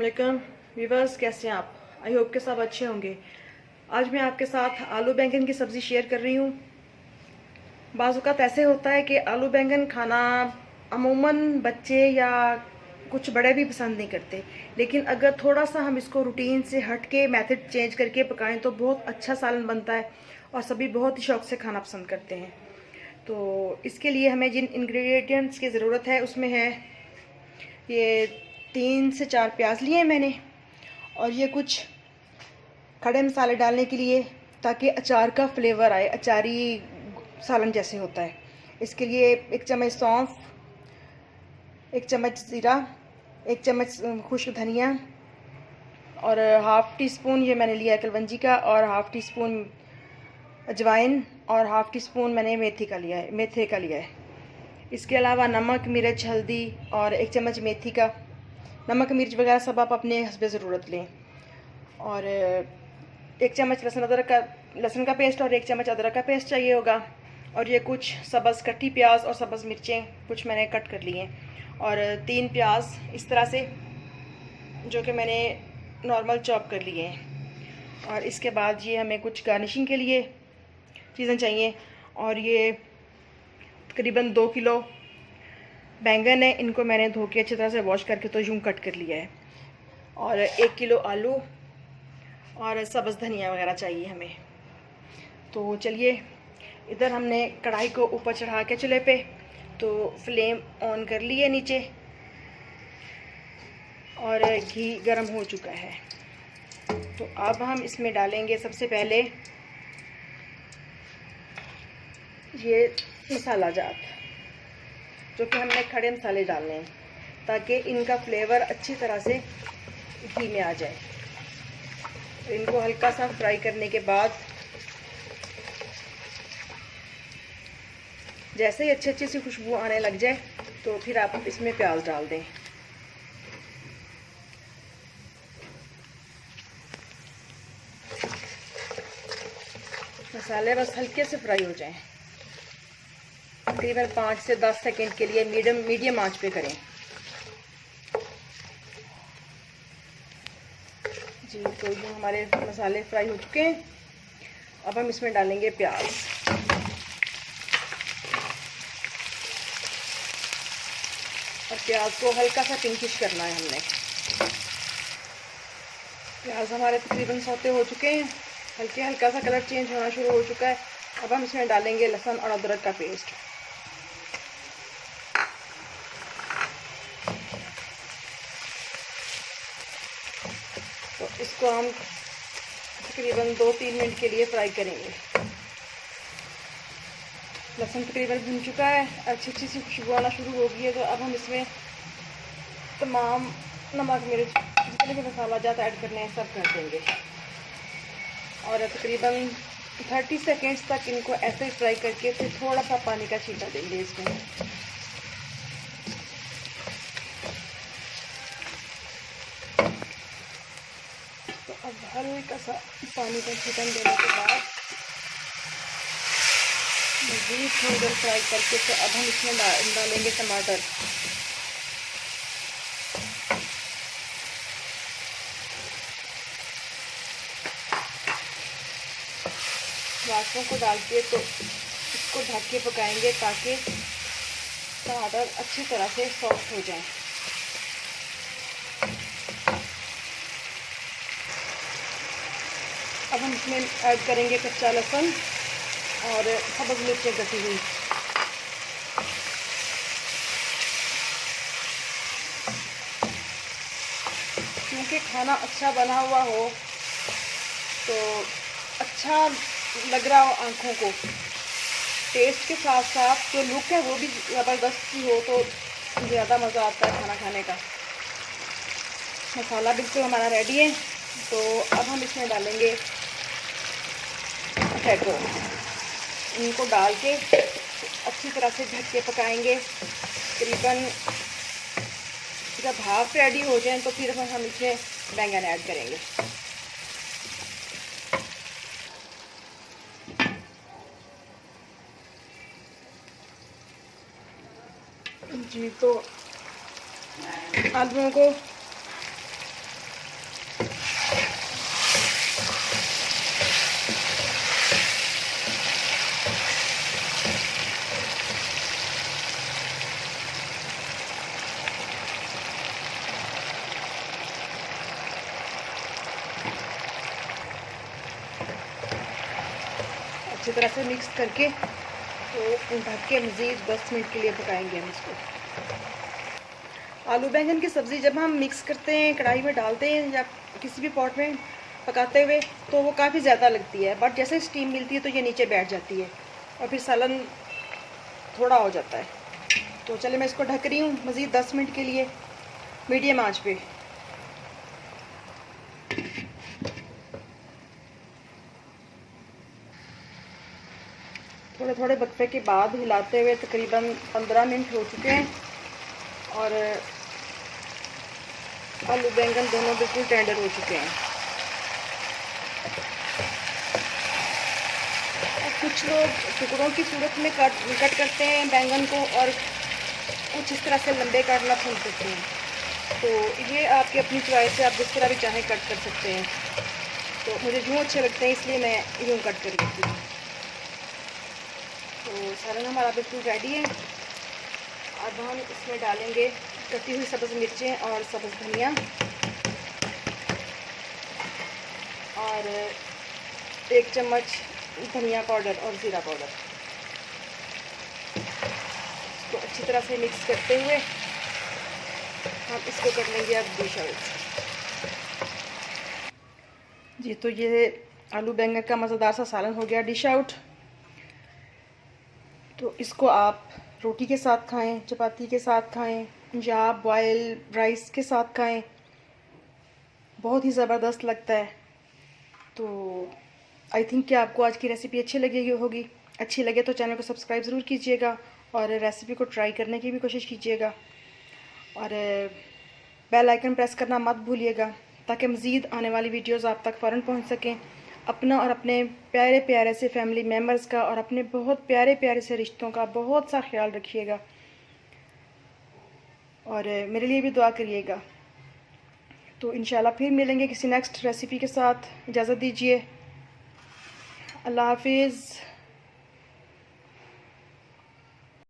अस्सलामुअलैकुम व्यूवर्स, कैसे हैं आप? आई होप के सब अच्छे होंगे। आज मैं आपके साथ आलू बैंगन की सब्ज़ी शेयर कर रही हूँ। बाज़ औक़ात ऐसे होता है कि आलू बैंगन खाना अमूमन बच्चे या कुछ बड़े भी पसंद नहीं करते, लेकिन अगर थोड़ा सा हम इसको रूटीन से हट के मेथड चेंज करके पकाएं तो बहुत अच्छा सालन बनता है और सभी बहुत ही शौक़ से खाना पसंद करते हैं। तो इसके लिए हमें जिन इंग्रेडिएंट्स की ज़रूरत है उसमें है ये 3 से 4 प्याज लिए हैं मैंने, और ये कुछ खड़े मसाले डालने के लिए ताकि अचार का फ्लेवर आए, अचारी सालन जैसे होता है। इसके लिए 1 चम्मच सौंफ, 1 चम्मच ज़ीरा, 1 चम्मच खुश्क धनिया और हाफ़ टी स्पून ये मैंने लिया है कलवंजी का, और हाफ़ टी स्पून अजवाइन और हाफ़ टी स्पून मैंने मेथी का लिया है। इसके अलावा नमक, मिर्च, हल्दी और 1 चम्मच मेथी का। नमक मिर्च वगैरह सब आप अपने हस्बे ज़रूरत लें। और 1 चम्मच लहसुन का पेस्ट और 1 चम्मच अदरक का पेस्ट चाहिए होगा। और ये कुछ सब्ज़ कटी प्याज और सब्ज़ मिर्चें कुछ मैंने कट कर ली हैं, और 3 प्याज इस तरह से जो कि मैंने नॉर्मल चॉप कर लिए हैं। और इसके बाद ये हमें कुछ गार्निशिंग के लिए चीज़ें चाहिए, और ये तकरीबन 2 किलो बैंगन है, इनको मैंने धो के अच्छी तरह से वॉश करके तो यूँ कट कर लिया है, और 1 किलो आलू और सब्ज़ धनिया वगैरह चाहिए हमें। तो चलिए, इधर हमने कढ़ाई को ऊपर चढ़ा के चूल्हे पे तो फ्लेम ऑन कर ली है नीचे, और घी गर्म हो चुका है। तो अब हम इसमें डालेंगे सबसे पहले ये मसाला जात, जो कि हमने खड़े मसाले डालने हैं ताकि इनका फ्लेवर अच्छी तरह से घी में आ जाए। तो इनको हल्का सा फ्राई करने के बाद जैसे ही अच्छी सी खुशबू आने लग जाए तो फिर आप इसमें प्याज डाल दें। मसाले बस हल्के से फ्राई हो जाएं, तकरीबन 5 से 10 सेकंड के लिए मीडियम आंच पे करें जी। तो ये हमारे मसाले फ्राई हो चुके हैं। अब हम इसमें डालेंगे प्याज, और प्याज को हल्का सा पिंकिश करना है हमने। प्याज हमारे तकरीबन सौते हो चुके हैं, हल्का सा कलर चेंज होना शुरू हो चुका है। अब हम इसमें डालेंगे लहसुन और अदरक का पेस्ट। तो इसको हम तकरीबन 2-3 मिनट के लिए फ्राई करेंगे। लहसुन तकरीबन भुन चुका है, अच्छी सी खुशबू आना शुरू हो गई है। तो अब हम इसमें तमाम नमक मिर्च जितने भी मसाला जाता ऐड करने हैं सब कर देंगे, और तकरीबन 30 सेकेंड्स तक इनको ऐसे ही फ्राई करके फिर थोड़ा सा पानी का छींटा देंगे इसमें। तो अब हल्का सा पानी का छींटन देने के बाद मज़ीद थोड़ी देर फ्राई करके तो अब हम इसमें डालेंगे टमाटर। टमाटरों को डाल के तो इसको ढक के पकाएंगे ताकि टमाटर अच्छी तरह से सॉफ्ट हो जाएं। अब हम इसमें ऐड करेंगे कच्चा लहसुन और सब्ज़ मिर्चें कटी हुई। क्योंकि खाना अच्छा बना हुआ हो तो अच्छा लग रहा हो आँखों को, टेस्ट के साथ साथ जो लुक है वो भी ज़बरदस्त सी हो तो ज़्यादा मज़ा आता है खाना खाने का। मसाला बिल्कुल हमारा रेडी है। तो अब हम इसमें डालेंगे पोटैटो, इनको डाल के अच्छी तरह से ढक के पकाएंगे। तकरीबन जब हाफ रेडी हो जाए तो फिर हम इसमें बैंगन ऐड करेंगे। जी, तो आलूओं को तरह से मिक्स करके तो ढक के मज़ीद 10 मिनट के लिए पकाएंगे हम इसको। आलू बैंगन की सब्ज़ी जब हम मिक्स करते हैं, कढ़ाई में डालते हैं या किसी भी पॉट में पकाते हुए, तो वो काफ़ी ज़्यादा लगती है, बट जैसे स्टीम मिलती है तो ये नीचे बैठ जाती है और फिर सालन थोड़ा हो जाता है। तो चले मैं इसको ढक रही हूँ मज़ीद 10 मिनट के लिए मीडियम आंच पे। थोड़े थोड़े वक्फे के बाद हिलाते हुए तकरीबन 15 मिनट हो चुके हैं और आलू बैंगन दोनों बिल्कुल टेंडर हो चुके हैं। कुछ लोग टुकड़ों की सूरत में कट करते हैं बैंगन को और कुछ इस तरह से लंबे काटना पसंद करते हैं, तो ये आपकी अपनी चॉइस है, आप जिस तरह भी चाहें कट कर सकते हैं। तो मुझे यूँ अच्छे लगते हैं इसलिए मैं यूँ कट कर देती हूँ। तो सालन हमारा बिल्कुल रेडी है। अब हम इसमें डालेंगे कटी हुई सब्ज़ मिर्चें और सब्ज़ धनिया और 1 चम्मच धनिया पाउडर और ज़ीरा पाउडर। इसको अच्छी तरह से मिक्स करते हुए हम इसको कर लेंगे अब डिश आउट। जी, तो ये आलू बैंगन का मज़ेदार सा सालन हो गया डिश आउट। तो इसको आप रोटी के साथ खाएं, चपाती के साथ खाएं या बॉयल राइस के साथ खाएं, बहुत ही ज़बरदस्त लगता है। तो आई थिंक कि आपको आज की रेसिपी अच्छी लगेगी होगी। अच्छी लगे तो चैनल को सब्सक्राइब ज़रूर कीजिएगा और रेसिपी को ट्राई करने की भी कोशिश कीजिएगा और बेल आइकन प्रेस करना मत भूलिएगा ताकि मज़ीद आने वाली वीडियोज़ आप तक फ़ौरन पहुंच सकें। अपना और अपने प्यारे प्यारे से फैमिली मेम्बर्स का और अपने बहुत प्यारे प्यारे से रिश्तों का बहुत सा ख्याल रखिएगा और मेरे लिए भी दुआ करिएगा। तो इंशाल्लाह फिर मिलेंगे किसी नेक्स्ट रेसिपी के साथ। इजाज़त दीजिए। अल्लाह हाफिज़।